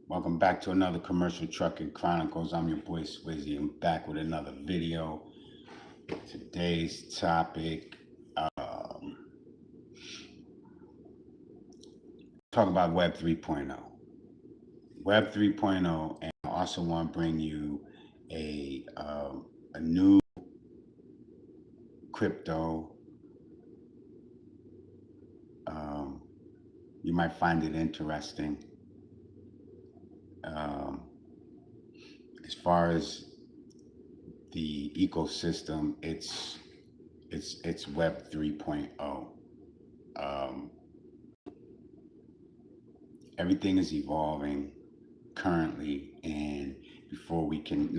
Welcome back to another Commercial Trucking Chronicles. I'm your boy Swizzy. I'm back with another video. Today's topic, talk about Web 3.0. Web 3.0, and I also want to bring you a new crypto. Um, you might find it interesting. Um, as far as the ecosystem, it's Web 3.0. Um, Everything is evolving currently, and before we can,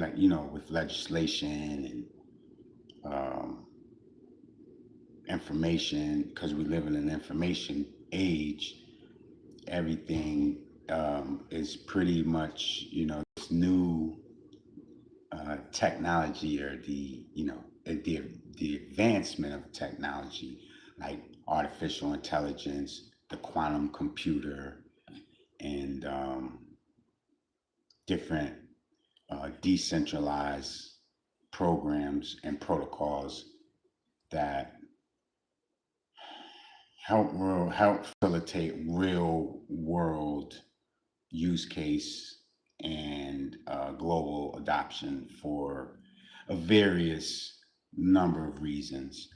with legislation and information, because we live in an information age, everything is pretty much, this new technology, or the advancement of technology, like artificial intelligence, the quantum computer, and different decentralized programs and protocols that help facilitate real world use case and global adoption for a various number of reasons.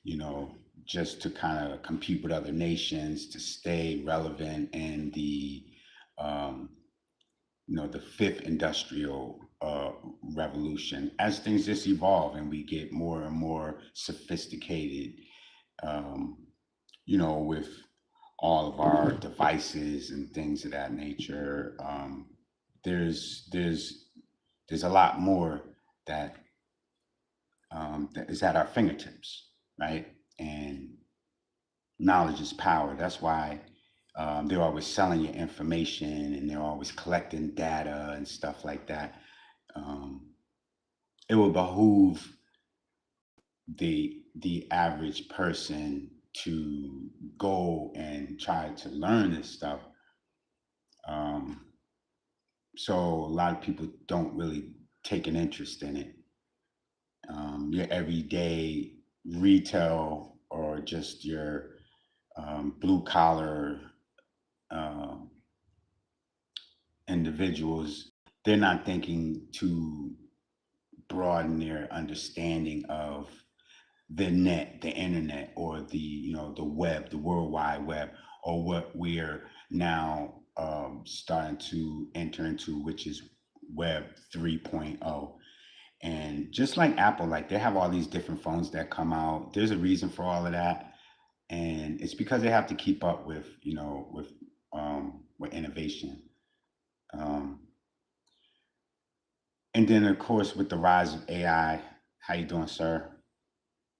You know, just to kind of compete with other nations, to stay relevant in um, the fifth industrial revolution, as things just evolve and we get more and more sophisticated, um, with all of our devices and things of that nature. There's there's there's a lot more that that is at our fingertips, right? And knowledge is power. That's why they're always selling you information, and they're always collecting data and stuff like that. Um, it will behoove the average person to go and try to learn this stuff. Um, so a lot of people don't really take an interest in it. Your everyday retail, or just your blue collar um, individuals, they're not thinking to broaden their understanding of the net, the internet, or the web, the World Wide Web, or what we're now starting to enter into, which is Web 3.0. And just like Apple, like they have all these different phones that come out. There's a reason for all of that, and it's because they have to keep up with with innovation. Um, and then of course with the rise of AI. How you doing, sir?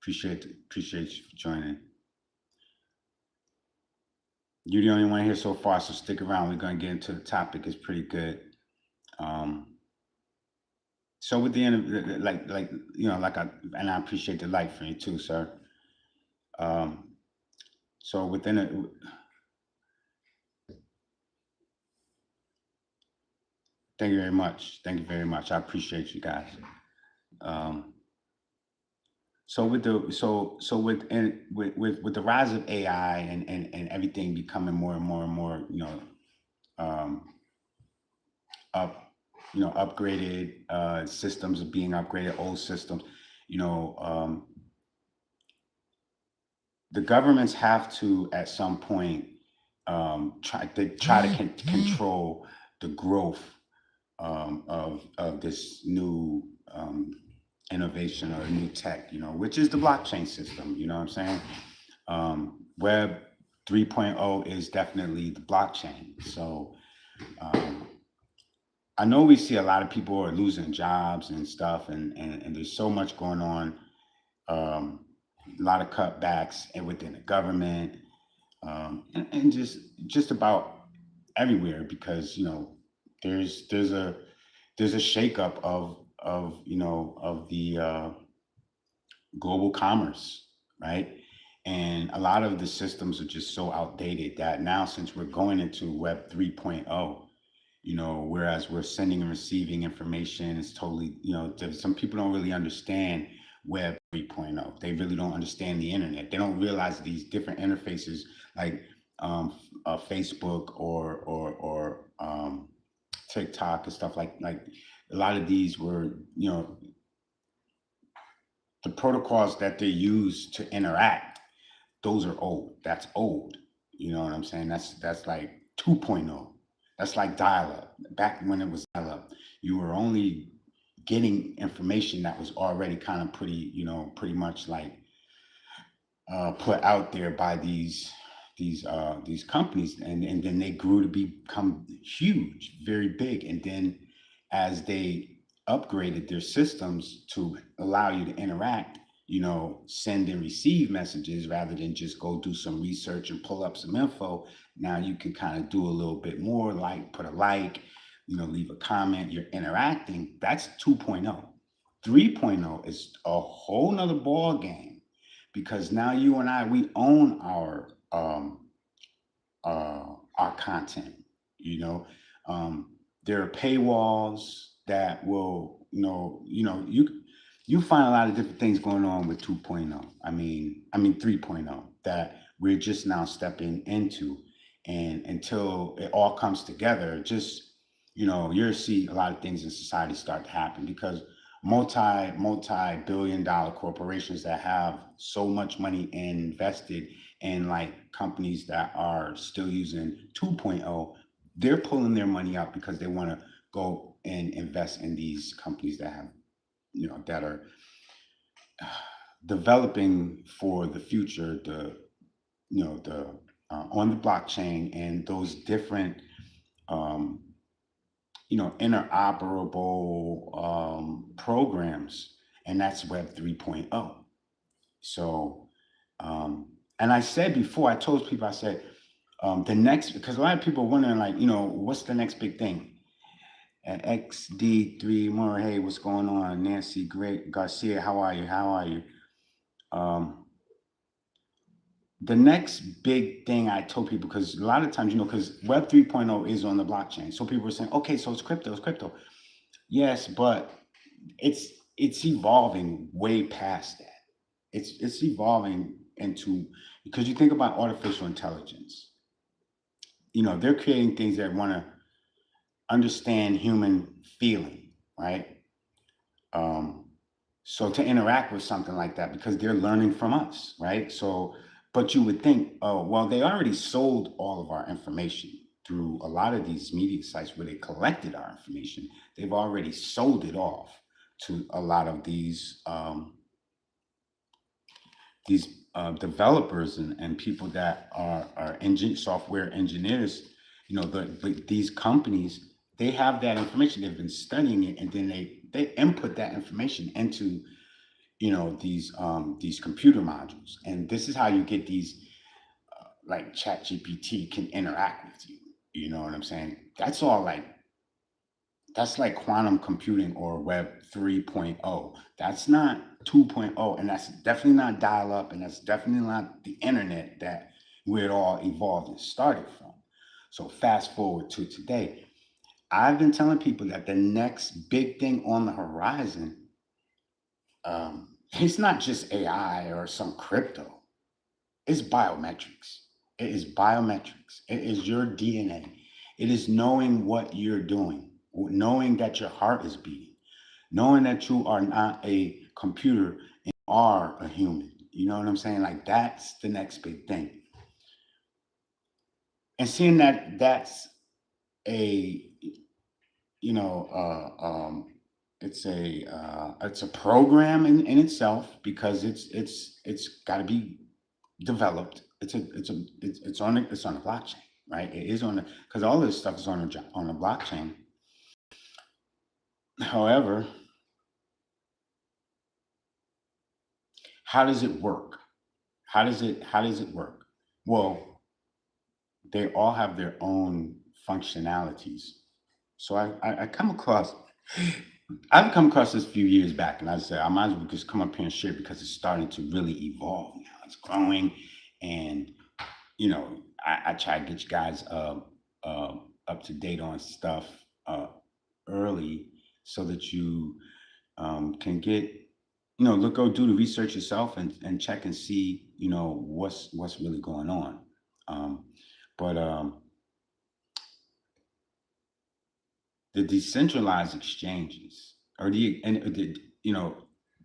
Appreciate you for joining. You're the only one here so far, so stick around. We're gonna get into the topic. It's pretty good. Um, so with the end, I appreciate the light from you too, sir. Um, so within it, thank you very much. Thank you very much. I appreciate you guys. Um, so with the rise of AI, and everything becoming more and more and more, um, up, upgraded, systems are being upgraded, old systems, you know, um, the governments have to at some point try to control the growth of this new innovation or new tech, which is the blockchain system. You know what I'm saying? Web 3.0 is definitely the blockchain. So um, I know we see a lot of people are losing jobs and stuff, and there's so much going on. Um, a lot of cutbacks and within the government, and just about everywhere, because there's a there's a shakeup of the global commerce, right? And a lot of the systems are just so outdated that now, since we're going into Web 3.0, whereas we're sending and receiving information is totally, some people don't really understand Web 3.0. They really don't understand the internet. They don't realize these different interfaces like Facebook or TikTok and stuff like a lot of these were, the protocols that they use to interact, those are old. That's old. You know what I'm saying? That's like 2.0. That's like dial up. Back when it was dial up, you were only getting information that was already kind of pretty, pretty much like put out there by these companies, and then they grew to become huge, very big, and then as they upgraded their systems to allow you to interact, send and receive messages rather than just go do some research and pull up some info. Now you can kind of do a little bit more, like put a like, leave a comment. You're interacting. That's 2.0. 3.0 is a whole nother ball game because now you and I, we own our content. You know, there are paywalls that will, you find a lot of different things going on with 2.0. I mean 3.0 that we're just now stepping into, and until it all comes together, just you'll see a lot of things in society start to happen because multi billion dollar corporations that have so much money invested in like companies that are still using 2.0, they're pulling their money out because they want to go and invest in these companies that have, that are developing for the future, the on the blockchain and those different um, interoperable programs, and that's Web 3.0. So, and I said before, I told people, I said, the next, because a lot of people are wondering, like, what's the next big thing? At XD3 more, hey, what's going on? Nancy, great. Garcia, how are you? How are you? Um, the next big thing I told people, because a lot of times, because Web 3.0 is on the blockchain. So people were saying, okay, so it's crypto. Yes, but it's it's evolving way past that. It's evolving into, because you think about artificial intelligence, they're creating things that want to understand human feeling, right? Um, so to interact with something like that, because they're learning from us, right? So, but you would think, oh, well, they already sold all of our information through a lot of these media sites where they collected our information. They've already sold it off to a lot of these developers and people that are software engineers. These companies, they have that information. They've been studying it, and then they input that information into these computer modules, and this is how you get these like Chat GPT can interact with you. You know what I'm saying? That's like quantum computing or Web 3.0. That's not 2.0, and that's definitely not dial up, and that's definitely not the internet that where it all evolved and started from. So fast forward to today. I've been telling people that the next big thing on the horizon, it's not just AI or some crypto. It's biometrics. It is biometrics. It is your DNA. It is knowing what you're doing, knowing that your heart is beating, knowing that you are not a computer and are a human. You know what I'm saying? Like that's the next big thing. And seeing that that's a, you know, it's a program in itself because it's got to be developed. It's on the blockchain, right? It is on the, because all this stuff is on the blockchain. However, how does it work? How does it work? Well, they all have their own functionalities. So I come across, I've come across this a few years back, and I said I might as well just come up here and share because it's starting to really evolve now. It's growing, and I try to get you guys up to date on stuff uh, early, so that you can get, look, go do the research yourself, and check and see, what's really going on. Um, but the decentralized exchanges, or you know,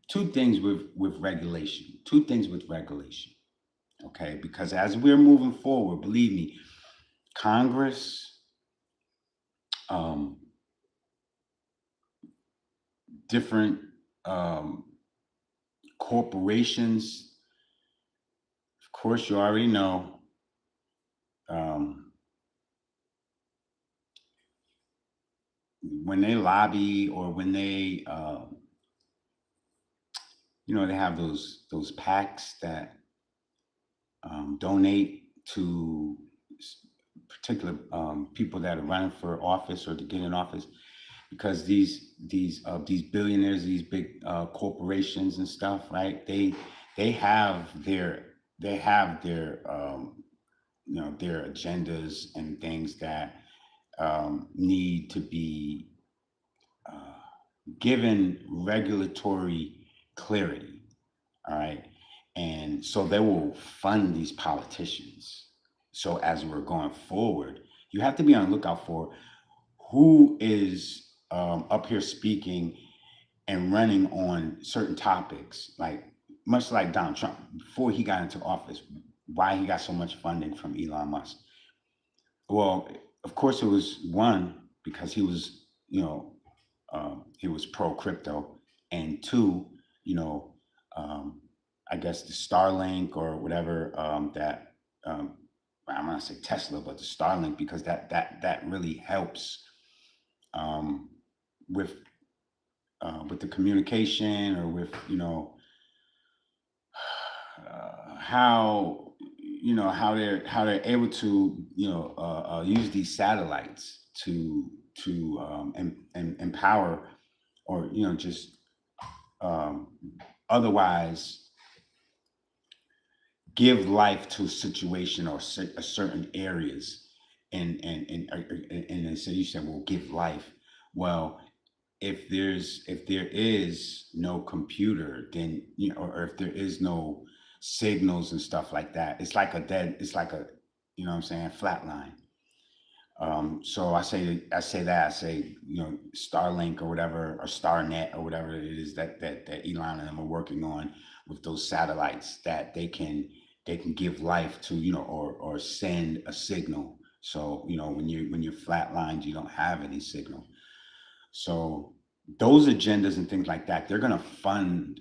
two things with regulation. Okay, because as we're moving forward, believe me, Congress, um, different um, corporations, of course, you already know, um, when they lobby, or when they, they have those PACs that donate to particular people that are running for office or to get in office, because these billionaires, these big corporations and stuff, right? They have their they have their their agendas and things that need to be uh, given regulatory clarity. All right. And so they will fund these politicians. So as we're going forward, you have to be on the lookout for who is up here speaking and running on certain topics, like much like Donald Trump before he got into office. Why he got so much funding from Elon Musk? Well, of course, it was one because he was pro crypto, and two, you know, um, I guess the Starlink or whatever, that um, I'm not say Tesla, but the Starlink, because that really helps um, with with the communication, or with how how they're able to use these satellites to empower, or just um, otherwise give life to a situation, or a certain areas, and then, so you said, well, give life. Well, if there is no computer, then or if there is no signals and stuff like that, it's like a, what I'm saying, flat line. So I say, Starlink or whatever, or Starnet or whatever it is that Elon and them are working on with those satellites, that they can give life to, or send a signal. So when you're flatlined, you don't have any signal. So those agendas and things like that, they're going to fund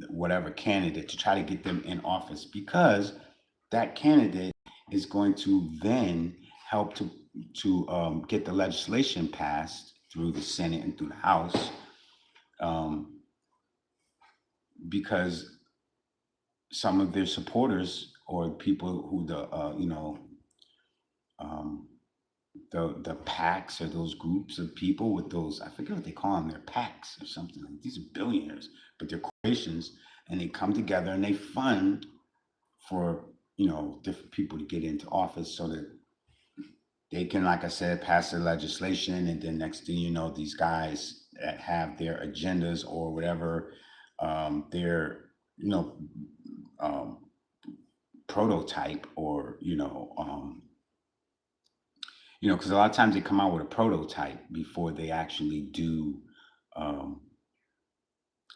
whatever candidate to try to get them in office, because that candidate is going to then help to get the legislation passed through the Senate and through the House, um, because some of their supporters, or people who um, the PACs, or those groups of people with those, I forget what they call them, they're PACs or something. Like, these are billionaires, but they're corporations, and they come together and they fund for different people to get into office, so that they can, like I said, pass the legislation, and then next thing you know, these guys that have their agendas or whatever, their um, prototype, or because a lot of times they come out with a prototype before they actually do um,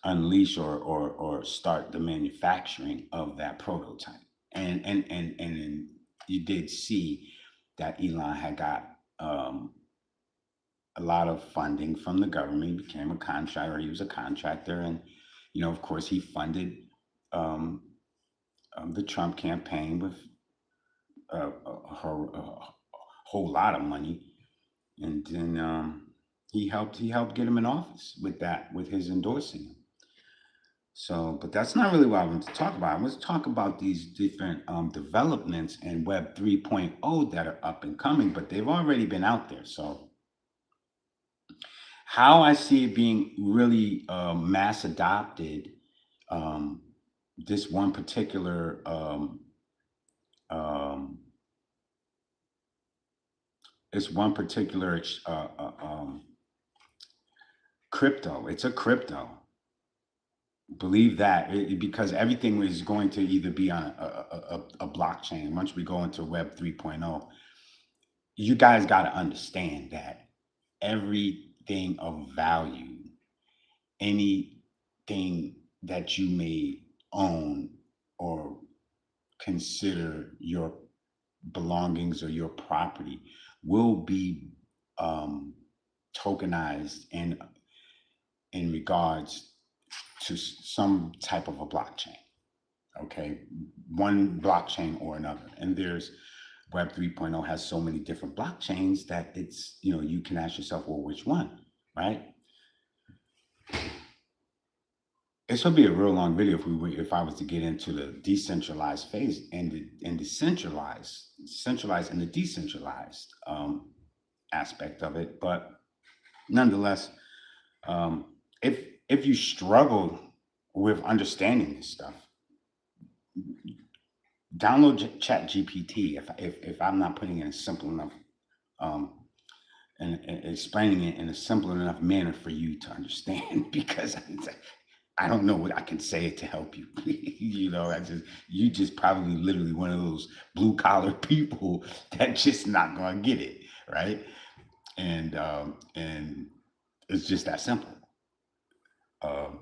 unleash, or start the manufacturing of that prototype. And then you did see that Elon had got um, a lot of funding from the government. He became a contractor. He was a contractor, and of course, he funded um, the Trump campaign with a whole lot of money, and then he helped get him in office with his endorsing him. So, but that's not really what I want to talk about. I want to talk about these different developments in Web 3.0 that are up and coming, but they've already been out there. So, how I see it being really mass adopted, um, this one particular um, It's one particular crypto. It's a crypto. Believe that because everything is going to either be on a blockchain. Once we go into Web 3.0, you guys got to understand that everything of value, anything that you may own or consider your belongings or your property will be um, tokenized in regards to some type of a blockchain. Okay, one blockchain or another, and there's Web 3.0 has so many different blockchains that it's, you can ask yourself, well, which one, right? This would be a real long video if I was to get into the decentralized phase and the centralized and the decentralized aspect of it. But nonetheless, um, if you struggle with understanding this stuff, download Chat GPT. If I'm not putting it in simple enough um, and explaining it in a simple enough manner for you to understand, because I don't know what I can say to help you. You just probably literally one of those blue collar people that just not gonna get it, right? And it's just that simple. Um,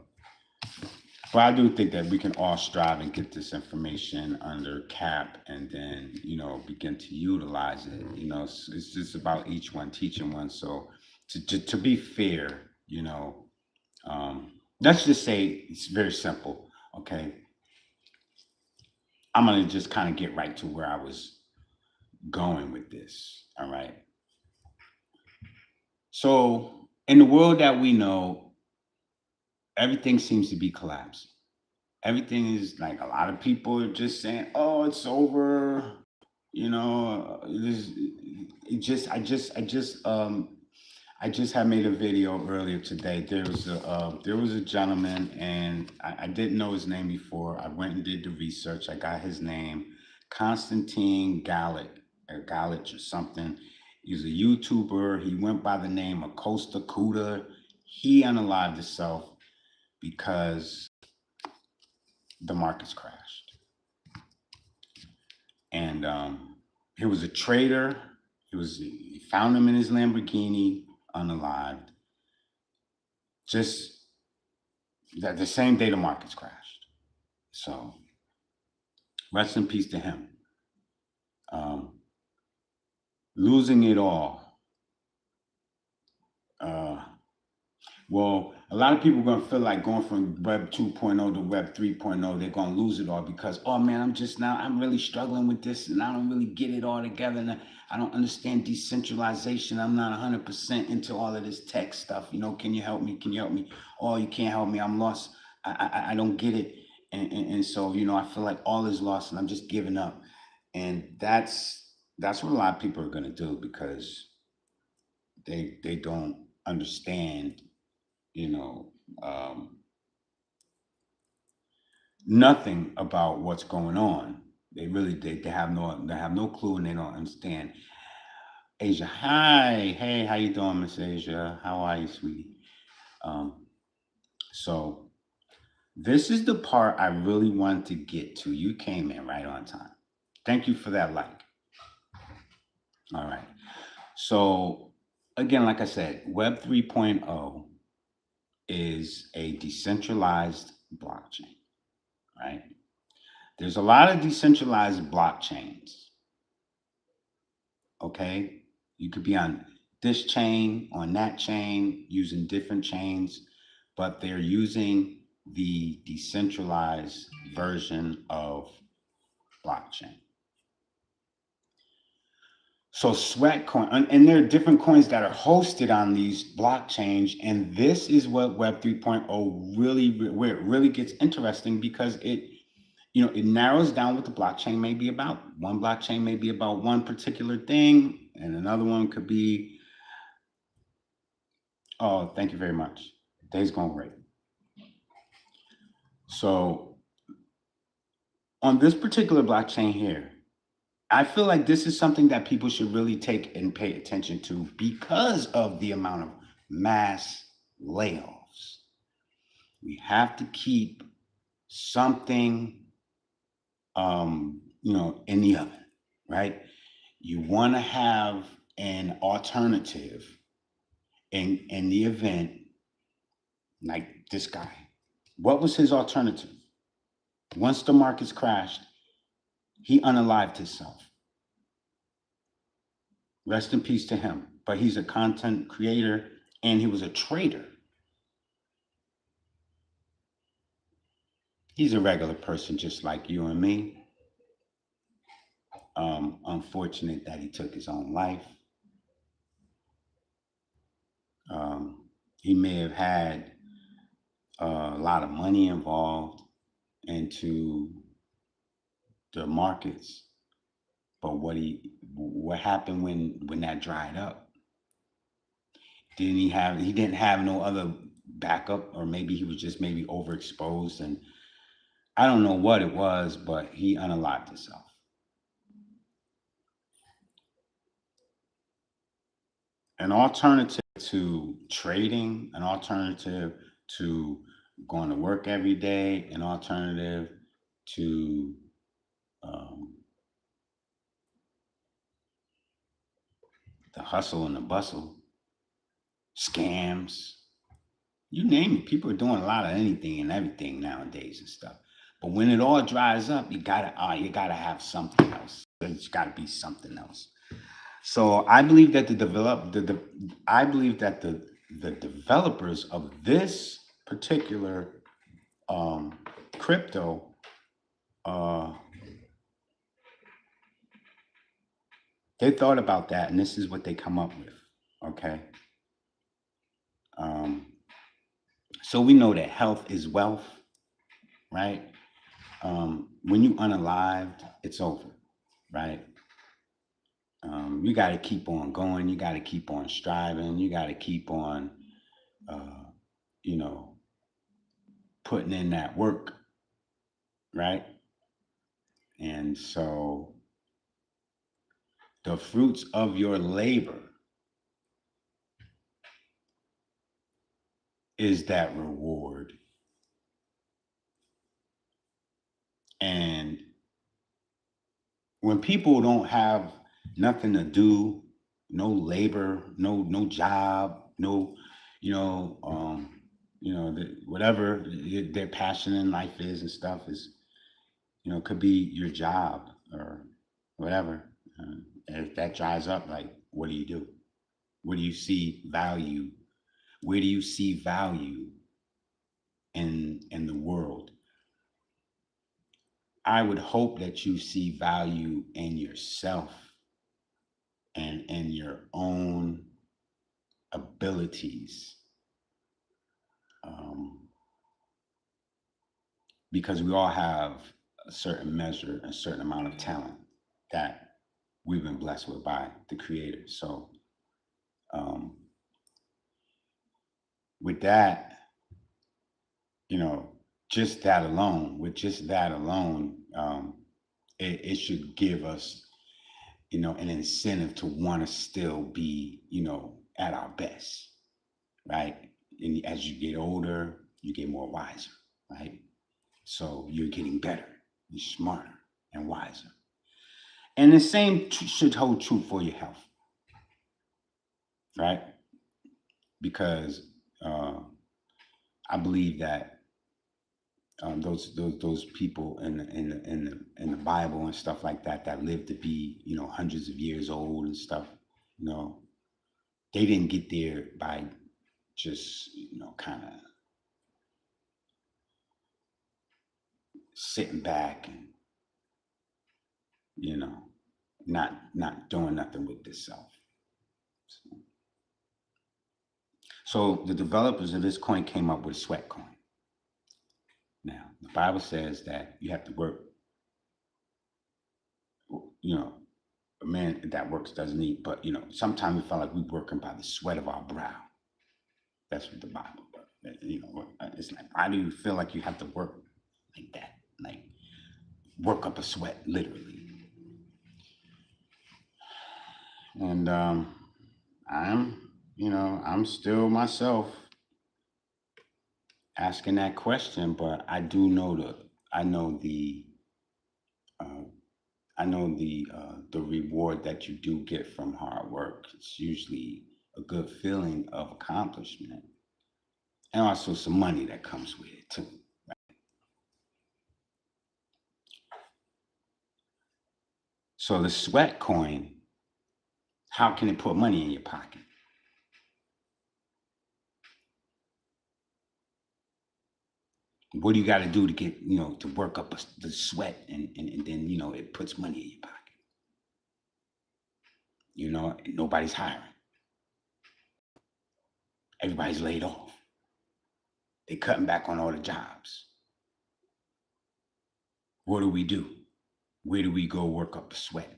but I do think that we can all strive and get this information under cap, and then begin to utilize it. It's just about each one teaching one. So to be fair, um, let's just say it's very simple. Okay, I'm gonna just kind of get right to where I was going with this. All right. So in the world that we know, everything seems to be collapsing. Everything is like a lot of people are just saying, "Oh, it's over." This it just I just had made a video earlier today. There was a gentleman, and I didn't know his name before. I went and did the research. I got his name, Constantine Gallic or Galich or something. He's a YouTuber. He went by the name of Costa Cuda. He unalived himself because the markets crashed, and he was a trader. He found him in his Lamborghini, unalived. Just that the same day the markets crashed. So rest in peace to him. Um, Losing it all. Uh, well, a lot of people are going to feel like going from Web 2.0 to Web 3.0, they're going to lose it all because, oh man, I'm really struggling with this and I don't really get it all together. And I don't understand decentralization. I'm not 100% into all of this tech stuff. Can you help me? Can you help me? Oh, you can't help me. I'm lost. I don't get it. And so, I feel like all is lost and I'm just giving up. And that's what a lot of people are going to do because they don't understand, you know, um, nothing about what's going on. They have no clue and they don't understand. Asia, hi, hey, how you doing, Miss Asia? How are you, sweetie? Um, so this is the part I really wanted to get to. You came in right on time. Thank you for that like. All right. So again, like I said, Web 3.0 is a decentralized blockchain, right? There's a lot of decentralized blockchains, okay? You could be on this chain, on that chain, using different chains, but they're using the decentralized version of blockchain. So sweat coin, and there are different coins that are hosted on these blockchains, and this is what Web 3.0 where it really gets interesting because it narrows down what the blockchain may be about. One blockchain may be about one particular thing, and another one could be, oh, thank you very much. Day's going great. So on this particular blockchain here, I feel like this is something that people should really take and pay attention to because of the amount of mass layoffs. We have to keep something, in the oven, right? You want to have an alternative in the event, like this guy. What was his alternative? Once the markets crashed, he unalived himself. Rest in peace to him. But he's a content creator and he was a trader. He's a regular person just like you and me. Unfortunate that he took his own life. He may have had a lot of money involved into the markets, but what happened when that dried up? He didn't have no other backup, or maybe he was just maybe overexposed, and I don't know what it was, but he unalived himself. An alternative to trading, an alternative to going to work every day, an alternative to um, the hustle and the bustle, scams, you name it. People are doing a lot of anything and everything nowadays and stuff. But when it all dries up, you gotta have something else. There's got to be something else. So I believe that I believe that the developers of this particular um, crypto, uh, they thought about that, and this is what they come up with. Okay, um, so we know that health is wealth, right? When you unalived, it's over, right? You got to keep on going. You got to keep on striving. You got to keep on, uh, you know, putting in that work, right? And so the fruits of your labor is that reward. And when people don't have nothing to do, no labor, no job, no, you know, whatever their passion in life is and stuff is, could be your job or whatever. If that dries up, like, what do you do? Where do you see value? Where do you see value in the world? I would hope that you see value in yourself and in your own abilities, um, because we all have a certain measure, a certain amount of talent that we've been blessed with by the Creator. So, um, with that, you know, with just that alone, it should give us, an incentive to want to still be, at our best, right? And as you get older, you get more wiser, right? So you're getting better, you're smarter and wiser. And the same should hold true for your health, right? Because uh, I believe that those people in the Bible and stuff like that that lived to be hundreds of years old and stuff, you know, they didn't get there by just kind of sitting back and you know not doing nothing with this self. So the developers of this coin came up with a sweat coin. Now the Bible says that you have to work. You know, a man that works doesn't eat, but sometimes we feel like we're working by the sweat of our brow. That's what the Bible. It's like, why do you feel like you have to work like that? Like work up a sweat, literally. And I'm still myself asking that question, but I know uh, the reward that you do get from hard work. It's usually a good feeling of accomplishment, and also some money that comes with it too. So the sweat coin, how can it put money in your pocket? What do you got to do to get, to work up the sweat, and then, it puts money in your pocket? And nobody's hiring. Everybody's laid off. They're cutting back on all the jobs. What do we do? Where do we go work up the sweat?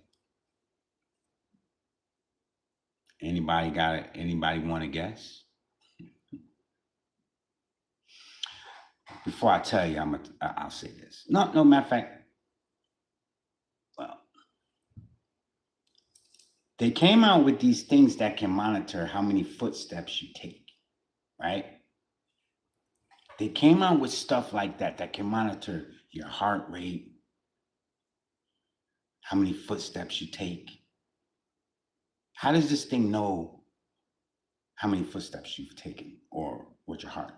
Anybody got it? Anybody want to guess? Before I tell you, I'll say this. No, no, matter of fact, well, they came out with these things that can monitor how many footsteps you take, right? They came out with stuff like that can monitor your heart rate, how many footsteps you take. How does this thing know how many footsteps you've taken, or what your heartbeat,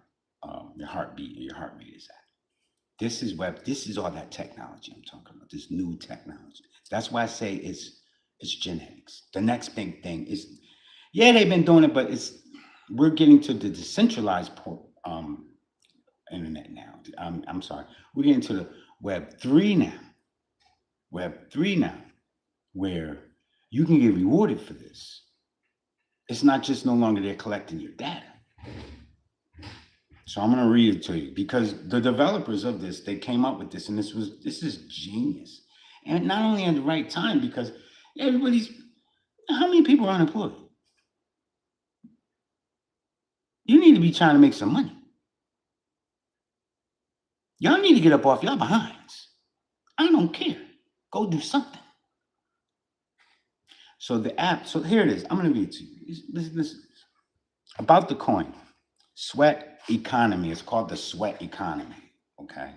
or your heart rate is at? This is all that technology I'm talking about, this new technology. That's why I say it's genetics. The next big thing is, yeah, they've been doing it, but we're getting to the decentralized internet now. I'm sorry. We're getting to the Web 3 now. Web 3 now, where you can get rewarded for this. It's not just no longer they're collecting your data. So I'm going to read it to you, because the developers of this, they came up with this, and this is genius. And not only at the right time, because how many people are unemployed? You need to be trying to make some money. Y'all need to get up off y'all behinds. I don't care. Go do something. So here it is. I'm going to read it to you. Listen. About the coin. Sweat economy. It's called the sweat economy. Okay.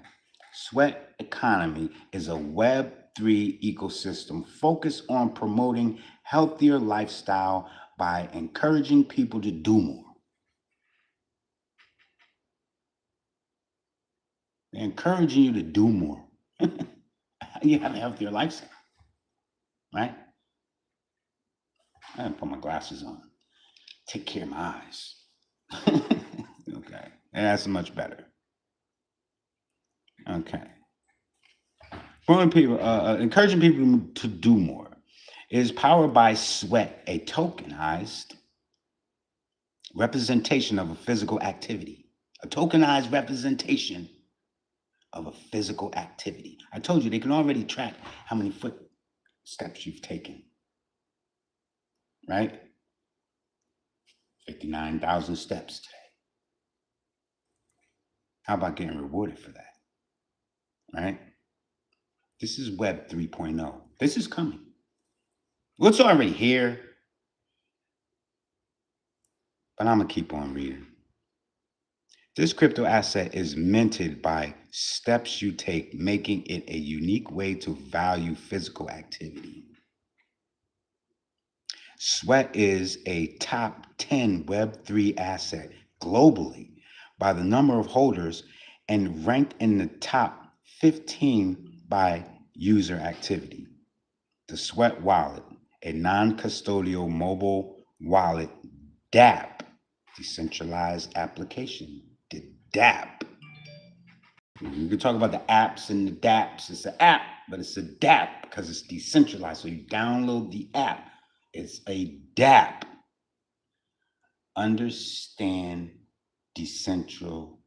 Sweat economy is a Web3 ecosystem focused on promoting healthier lifestyle by encouraging people to do more. They're encouraging you to do more. You have a healthier lifestyle, right? I gotta put my glasses on. Take care of my eyes. Okay. That's much better. Okay. Encouraging people to do more. It is powered by Sweat, a tokenized representation of a physical activity. A tokenized representation of a physical activity. I told you they can already track how many footsteps you've taken, right? 59,000 steps today. How about getting rewarded for that, right? This is Web 3.0. This is coming. What's already here, but I'm going to keep on reading. This crypto asset is minted by steps you take, making it a unique way to value physical activity. Sweat is a top 10 Web3 asset globally by the number of holders, and ranked in the top 15 by user activity. The Sweat Wallet, a non-custodial mobile wallet, DApp, decentralized application, the DApp. You can talk about the apps and the dApps. It's an app, but it's a DApp because it's decentralized. So you download the app. It's a DApp. Understand decentral.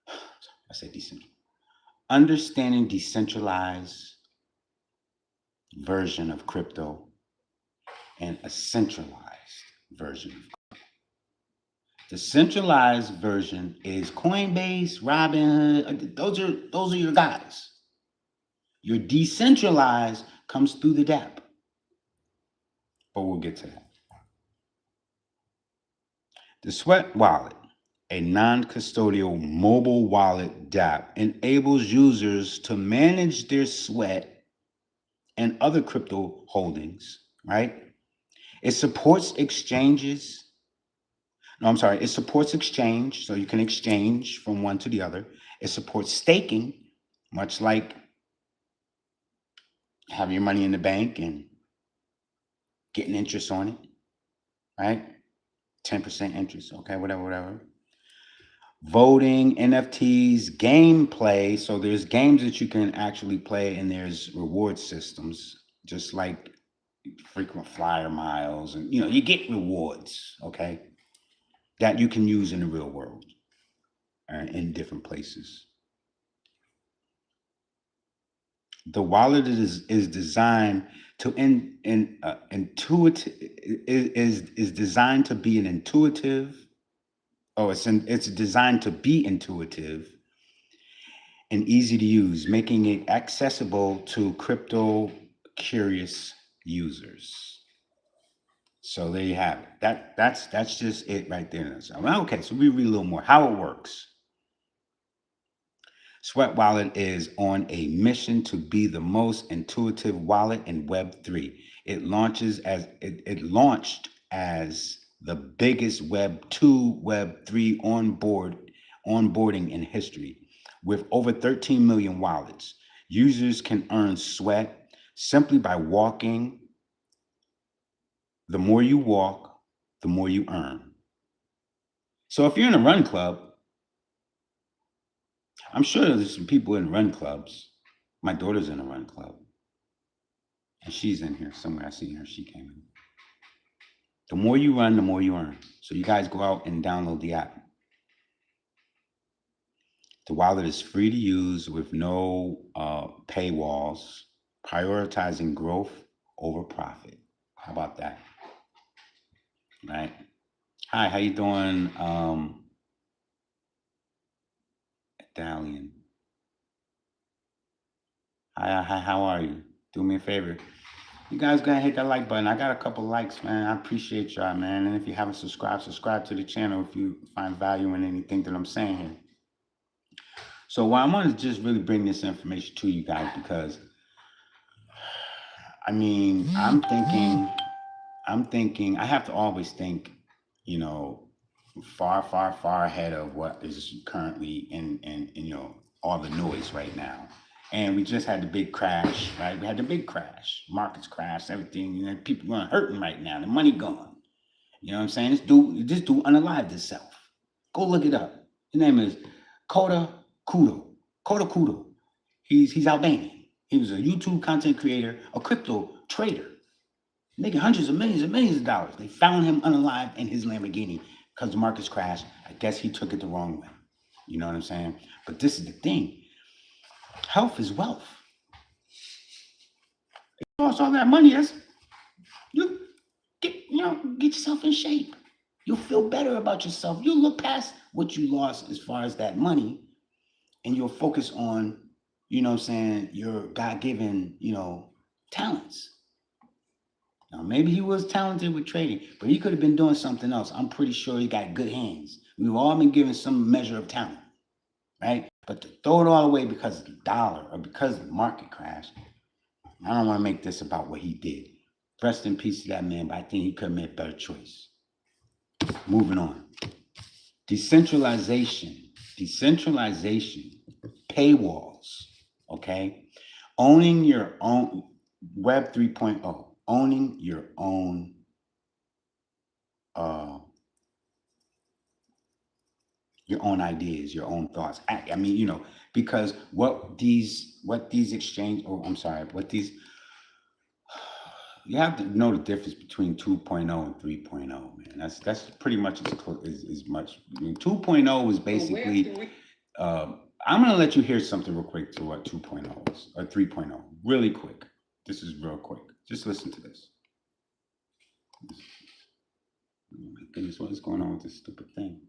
I said decentral. Understanding decentralized version of crypto and a centralized version of crypto. The centralized version is Coinbase, Robinhood. Those are your guys. Your decentralized comes through the DApp. but we'll get to that. The Sweat Wallet, a non custodial mobile wallet dApp, enables users to manage their sweat and other crypto holdings, right? It supports exchanges. No, I'm sorry. It supports exchange, so you can exchange from one to the other. It supports staking, much like having your money in the bank and getting interest on it, right? 10% interest, okay, whatever, whatever. Voting, NFTs, gameplay. So there's games that you can actually play, and there's reward systems, just like frequent flyer miles, and you get rewards, okay, that you can use in the real world in different places. The wallet is designed to intuitive is designed to be an intuitive. Oh, it's designed to be intuitive and easy to use, making it accessible to crypto curious users. So there you have it. That's just it right there. So, okay, so we read a little more how it works. Sweat Wallet is on a mission to be the most intuitive wallet in Web3. It launched as the biggest Web2, Web3 onboarding in history. With over 13 million wallets, users can earn sweat simply by walking. The more you walk, the more you earn. So if you're in a run club, I'm sure there's some people in run clubs. My daughter's in a run club. And she's in here somewhere. I see her. She came in. The more you run, the more you earn. So you guys go out and download the app. The wallet is free to use with no paywalls, prioritizing growth over profit. How about that? Right? Hi, how you doing, Dalian? Hi, how are you? Do me a favor. You guys gotta hit that like button. I got a couple likes, man. I appreciate y'all, man. And if you haven't subscribed, subscribe to the channel if you find value in anything that I'm saying here. So why I wanted to just really bring this information to you guys because I mean, I'm thinking, I have to always think, you know, far, far, far ahead of what is currently in all the noise right now. And we just had the big crash, right? We had the big crash, markets crashed, everything. People are hurting right now. The money gone. You know what I'm saying? This dude unalived himself. Go look it up. His name is Koda Kudo. Koda Kudo. He's Albanian. He was a YouTube content creator, a crypto trader, making hundreds of millions and millions of dollars. They found him unalive in his Lamborghini because the markets crashed. I guess he took it the wrong way. You know what I'm saying? But this is the thing. Health is wealth. If you lost all that money, you get yourself in shape. You'll feel better about yourself. You'll look past what you lost as far as that money, and you'll focus on, your God-given, talents. Now, maybe he was talented with trading, but he could have been doing something else. I'm pretty sure he got good hands. We've all been given some measure of talent, right? But to throw it all away because of the dollar or because of the market crash, I don't want to make this about what he did. Rest in peace to that man, but I think he could have made a better choice. Moving on. Decentralization, paywalls, okay? Owning your own Web 3.0, owning your own ideas, your own thoughts. I mean, because what these you have to know the difference between 2.0 and 3.0, man. That's pretty much as much. I mean, 2.0 is basically. I'm gonna let you hear something real quick to what 2.0 is or 3.0, really quick. This is real quick. Just listen to this. Oh my goodness, what is going on with this stupid thing?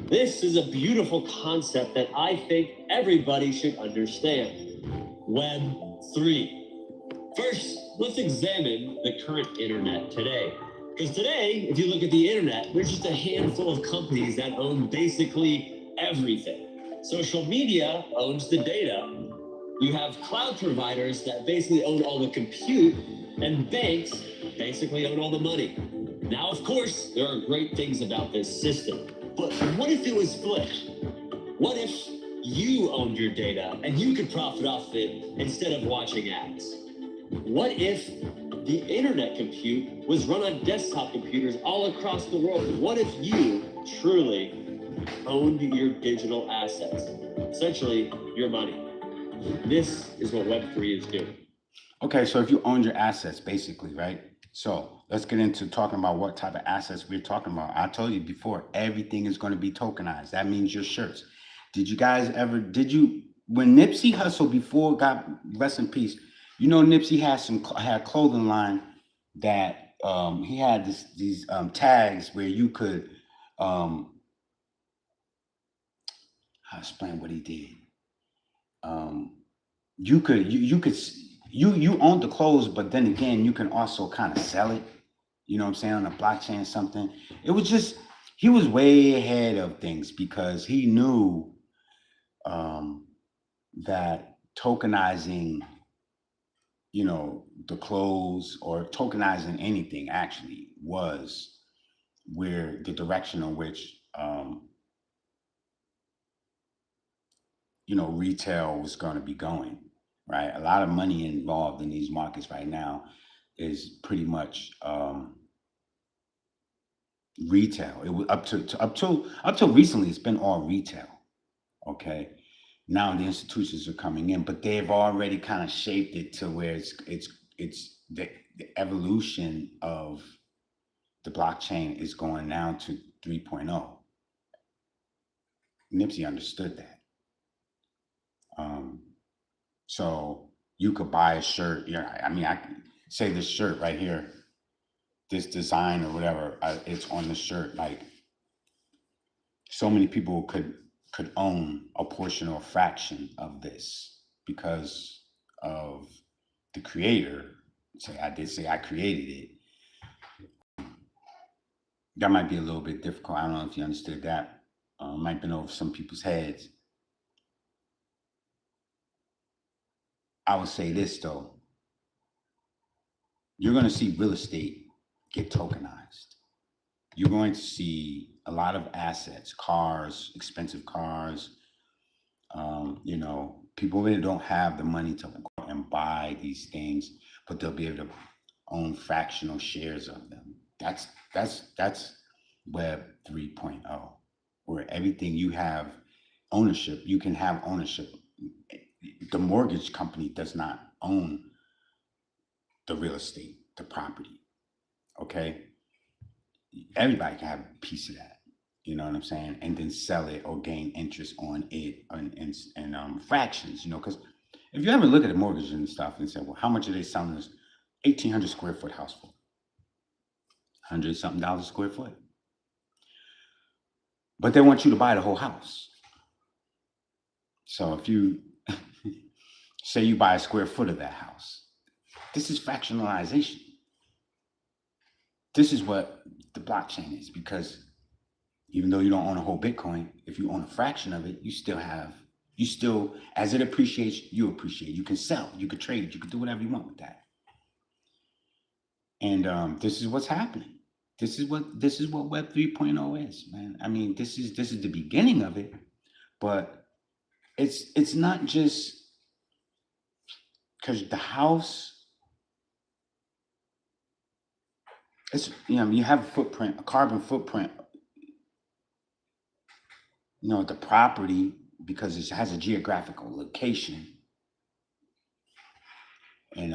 This is a beautiful concept that I think everybody should understand. Web 3. First, let's examine the current internet today. Because today, if you look at the internet, there's just a handful of companies that own basically everything. Social media owns the data. You have cloud providers that basically own all the compute, and banks basically own all the money. Now, of course, there are great things about this system, but what if it was flipped? What if you owned your data and you could profit off it instead of watching ads? What if the internet compute was run on desktop computers all across the world? What if you truly owned your digital assets, essentially your money? This is what Web3 is doing. Okay, so if you own your assets, basically, right? So let's get into talking about what type of assets we're talking about. I told you before, everything is going to be tokenized. That means your shirts. When Nipsey Hussle before got rest in peace, Nipsey had clothing line that he had these tags where you could I'll explain what he did. You own the clothes, but then again, you can also kind of sell it. You know what I'm saying, on a blockchain or something. It was just he was way ahead of things because he knew that tokenizing, the clothes or tokenizing anything actually was where the direction in which retail was going to be going, right? A lot of money involved in these markets right now is pretty much retail. It was up till recently, it's been all retail. Okay, now the institutions are coming in, but they've already kind of shaped it to where it's the evolution of the blockchain is going now to 3.0. Nipsey understood that. So you could buy a shirt. Yeah, I mean, I can say this shirt right here, this design or whatever, it's on the shirt. Like so many people could own a portion or a fraction of this because of the creator. Say I created it. That might be a little bit difficult. I don't know if you understood that. Might been over some people's heads. I would say this though. You're going to see real estate get tokenized. You're going to see a lot of assets, cars, expensive cars. People really don't have the money to go and buy these things, but they'll be able to own fractional shares of them. That's Web 3.0, where everything you have ownership, you can have ownership. The mortgage company does not own the real estate, the property. Okay, everybody can have a piece of that. You know what I'm saying? And then sell it or gain interest on it and fractions. Because if you ever look at a mortgage and stuff and say, well, how much are they selling this 1,800 square foot house for? $100 something a square foot. But they want you to buy the whole house. So if you say you buy a square foot of that house, this is fractionalization. This is what the blockchain is, because even though you don't own a whole Bitcoin, if you own a fraction of it, you still, as it appreciates, you appreciate. You can sell, you could trade, you could do whatever you want with that. And this is what's happening. This is what Web 3.0 is, man. I mean, this is the beginning of it, but it's not just because the house. It's you have a footprint, a carbon footprint. The property, because it has a geographical location, and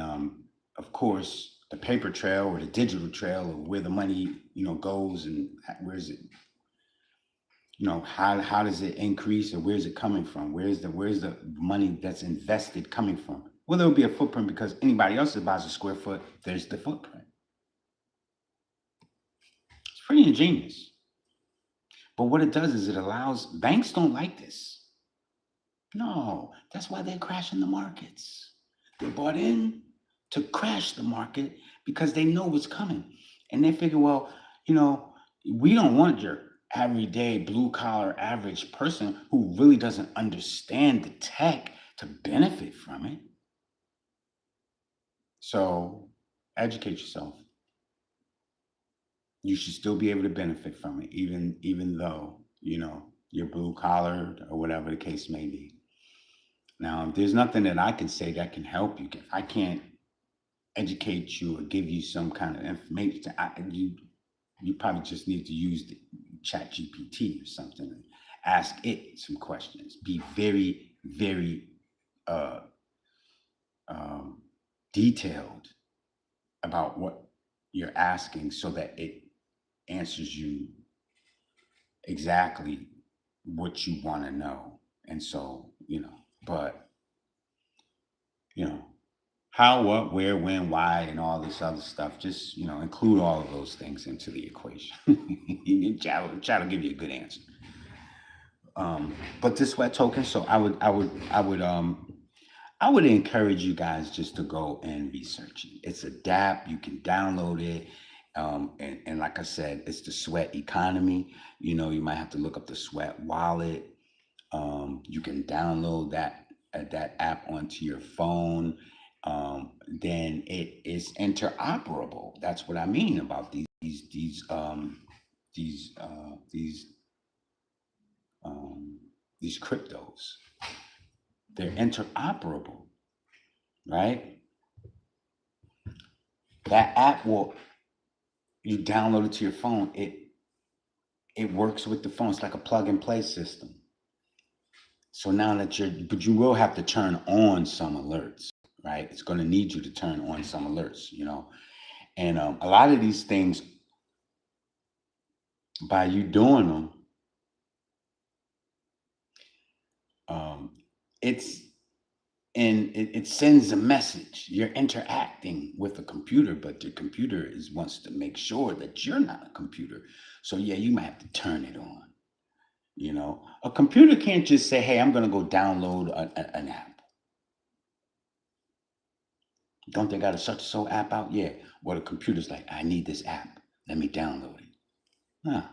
of course the paper trail or the digital trail of where the money goes and where's it. How does it increase, or where's it coming from? Where's the money that's invested coming from? Well, there'll be a footprint because anybody else that buys a square foot, there's the footprint. It's pretty ingenious. But what it does is it allows banks don't like this. No, that's why they're crashing the markets. They bought in to crash the market because they know what's coming. And they figure, well, you know, we don't want your everyday blue collar average person who really doesn't understand the tech to benefit from it. So educate yourself. You should still be able to benefit from it, even though, you're blue collared or whatever the case may be. Now, there's nothing that I can say that can help you. If I can't educate you or give you some kind of information, you probably just need to use the chat GPT or something and ask it some questions. Be very, very uh, um, detailed about what you're asking so that it answers you exactly what you want to know. And so, but, you know, how, what, where, when, why, and all this other stuff, just, include all of those things into the equation. Chat will give you a good answer. But this sweat token, so I would encourage you guys just to go and research it. It's a DApp. You can download it. And like I said, it's the sweat economy. You might have to look up the sweat wallet. You can download that app onto your phone. Then it is interoperable. That's what I mean about these uh, these um, these cryptos. They're interoperable, right? That app will you download it to your phone. It works with the phone. It's like a plug and play system. So now but you will have to turn on some alerts, right? It's going to need you to turn on some alerts. And a lot of these things, by you doing them, um, it's and it sends a message. You're interacting with a computer, but the computer wants to make sure that you're not a computer. So yeah, you might have to turn it on. A computer can't just say, "Hey, I'm going to go download an app." Don't they got a such so app out? Yeah. Well, the computer's like, "I need this app. Let me download it." Nah,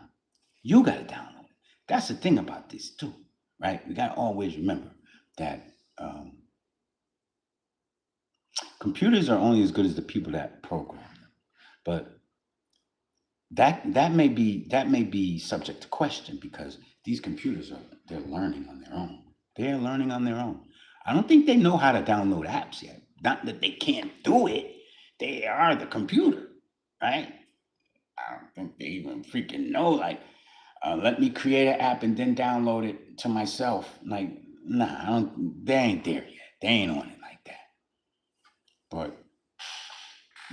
you got to download it. That's the thing about this too, right? We got to always remember that computers are only as good as the people that program them. But that may be subject to question because these computers they're learning on their own. They're learning on their own. I don't think they know how to download apps yet. Not that they can't do it. They are the computer, right? I don't think they even freaking know. Like, let me create an app and then download it to myself. Like, nah, I don't. They ain't there yet. They ain't on it like that. But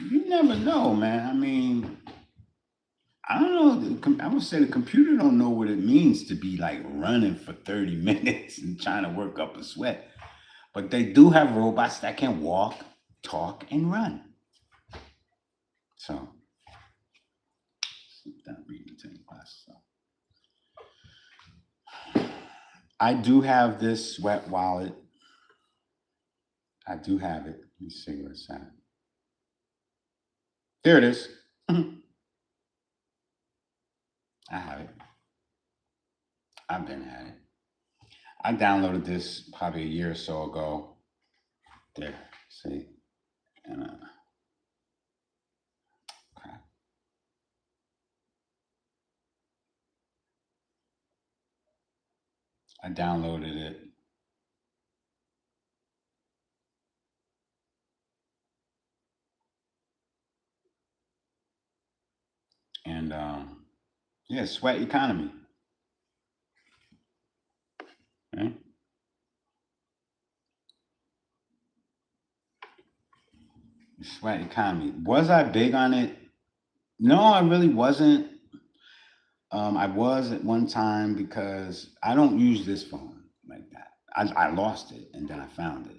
you never know, man. I mean, I don't know. I would say the computer don't know what it means to be like running for 30 minutes and trying to work up a sweat. But they do have robots that can walk, talk, and run. So, sit down, reading the class. So, I do have this sweat wallet. I do have it. Let me see where it's at. There it is. I have it. I've been at it. I downloaded this probably a year or so ago. There, see, and okay. I downloaded it, and yeah, sweat economy. Right? Sweat economy. Was I big on it? No, I really wasn't. I was at one time because I don't use this phone like that. I lost it and then I found it.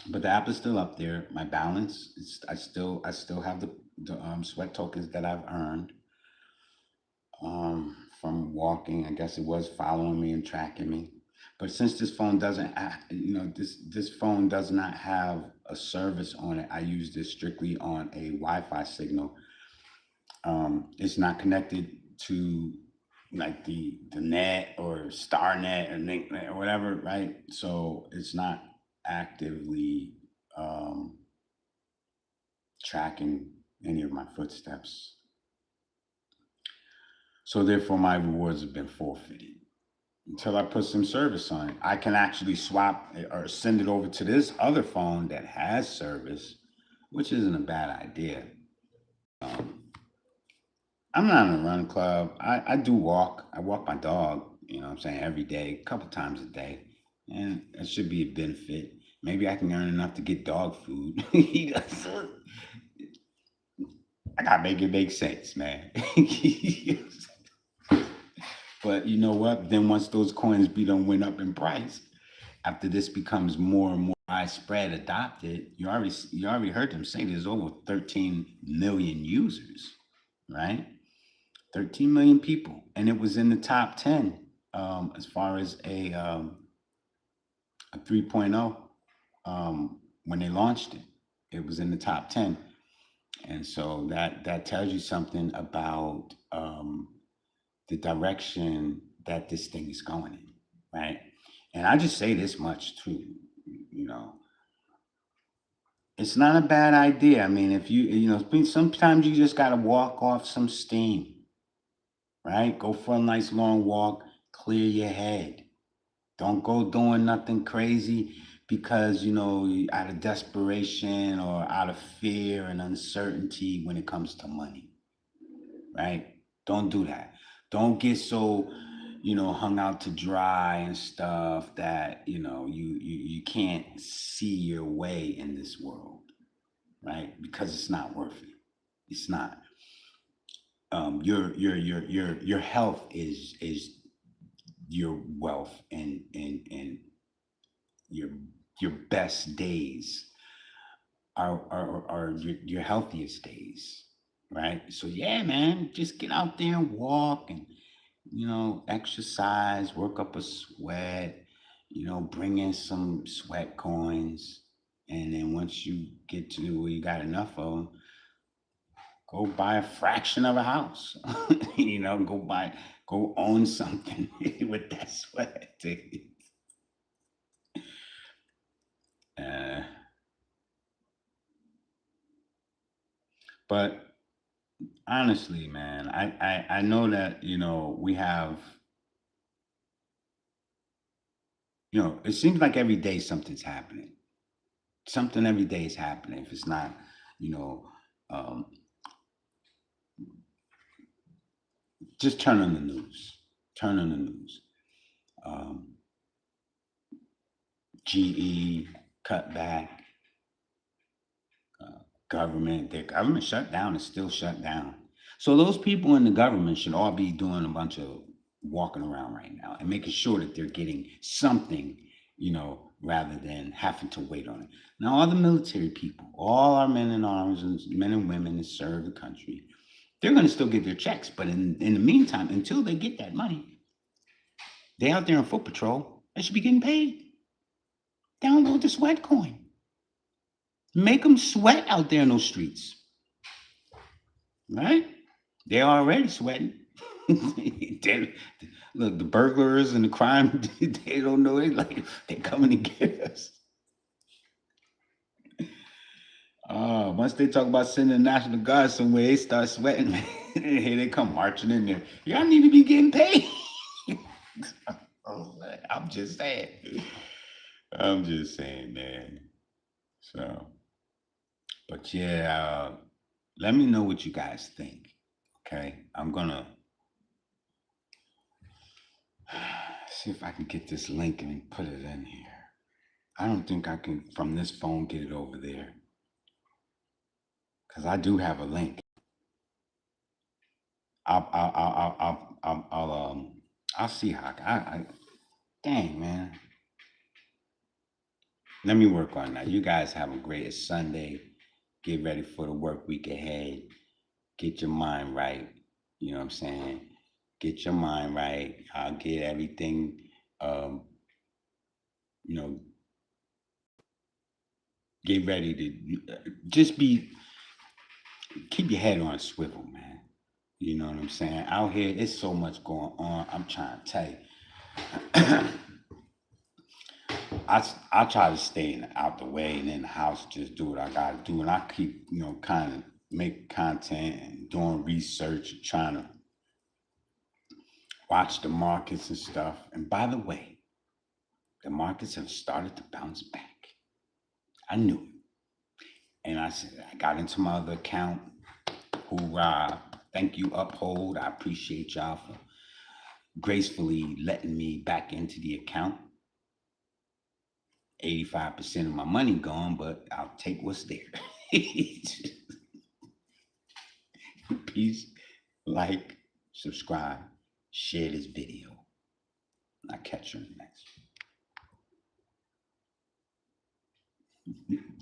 But the app is still up there. My balance is I still have the sweat tokens that I've earned from walking. I guess it was following me and tracking me. But since this phone doesn't, this phone does not have a service on it. I use this strictly on a Wi-Fi signal. It's not connected to like the net or StarNet or NickNet or whatever, right? So it's not actively um, tracking any of my footsteps. So therefore, my rewards have been forfeited until I put some service on it. I can actually swap or send it over to this other phone that has service, which isn't a bad idea. Um, I'm not in a run club. I do walk. I walk my dog, you know what I'm saying, every day, a couple times a day. And that should be a benefit. Maybe I can earn enough to get dog food. I gotta make it make sense, man. But you know what? Then once those coins be done went up in price, after this becomes more and more widespread adopted, you already heard them say there's over 13 million users, right? 13 million people, and it was in the top 10 as far as a 3.0 when they launched it. It was in the top 10, and so that tells you something about the direction that this thing is going in, right? And I just say this much too, you know, it's not a bad idea. I mean, if sometimes you just got to walk off some steam, right? Go for a nice long walk, clear your head. Don't go doing nothing crazy because, out of desperation or out of fear and uncertainty when it comes to money, right? Don't do that. Don't get so, hung out to dry and stuff that, you can't see your way in this world, right? Because it's not worth it. It's not. Your health is your wealth, and your your best days are your healthiest days, right? So yeah, man, just get out there and walk and exercise, work up a sweat, bring in some sweat coins, and then once you get to where you got enough of them, go buy a fraction of a house. Go own something with that sweat. uh, but honestly, man, I know that we have, it seems like every day something's happening. Something every day is happening. If it's not, you know, um, just turn on the news. Turn on the news. Um, GE cut back. Government, their government shut down is still shut down. So those people in the government should all be doing a bunch of walking around right now and making sure that they're getting something, rather than having to wait on it. Now, all the military people, all our men in arms and men and women that serve the country, they're going to still get their checks. But in the meantime, until they get that money, they out there on foot patrol. They should be getting paid. Download the sweat coin. Make them sweat out there in those streets, right? They're already sweating. They- Look, the burglars and the crime, they don't know it. Like, they're coming to get us. Once they talk about sending the National Guard somewhere, they start sweating. Here they come marching in there. Y'all need to be getting paid. Oh, I'm just saying. I'm just saying, man. So, but yeah, let me know what you guys think. Okay, I'm gonna see if I can get this link and put it in here. I don't think I can from this phone get it over there because I do have a link. I'll see how dang, man. Let me work on that. You guys have a great Sunday. Get ready for the work week ahead. Get your mind right. You know what I'm saying? Get your mind right. I'll get everything you know, get ready to just be keep your head on a swivel, man. You know what I'm saying? Out here, it's so much going on. I'm trying to tell you. I try to stay out the way and in the house, just do what I got to do. And I keep, kind of make content and doing research, and trying to watch the markets and stuff. And by the way, the markets have started to bounce back. I knew it. And I said, I got into my other account. Hoorah. Thank you, Uphold. I appreciate y'all for gracefully letting me back into the account. 85% of my money gone, but I'll take what's there. Peace, like, subscribe, share this video. I'll catch you in the next one.